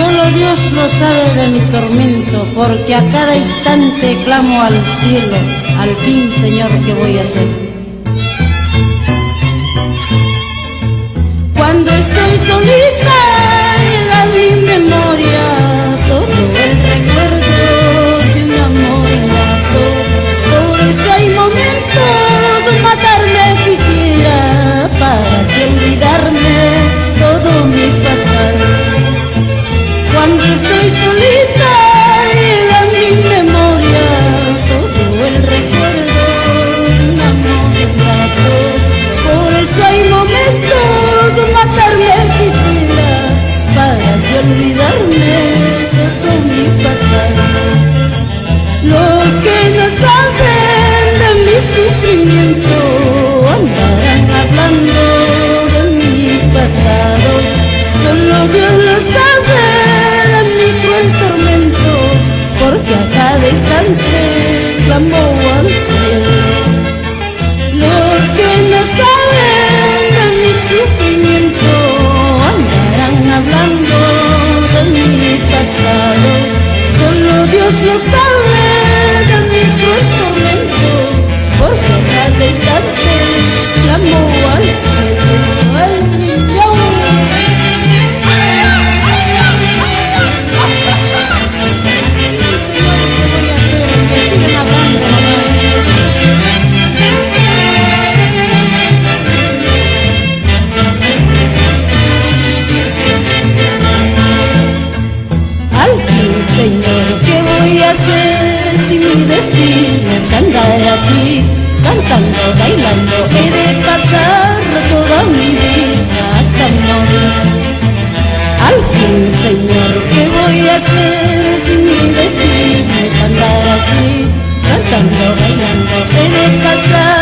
Solo Dios lo sabe de mi tormento, porque a cada instante clamo al cielo, al fin, Señor, ¿qué voy a hacer? Cuando estoy solita, llega a mi memoria todo el recuerdo de un amor ingrato. Por eso hay momentos, matarme quisiera, para así olvidarme todo mi pasado. Cuando estoy solita, llega a mi memoria todo el recuerdo de un amor ingrato. Por eso hay momentos, matarme quisiera, para así olvidarme todo mi pasado. Los que no saben de mi sufrimiento andarán hablando de mi pasado. Solo Dios lo sabe de mi cruel tormento, porque a cada instante clamo al cielo. Los que no saben de mi sufrimiento andarán hablando de mi pasado. Solo Dios lo sabe de mi cruel tormento, porque a cada instante clamo al cielo. Señor, ¿qué voy a hacer si mi destino es andar así? Cantando, bailando, he de pasar toda mi vida hasta morir. Al fin, Señor, ¿qué voy a hacer si mi destino es andar así? Cantando, bailando, he de pasar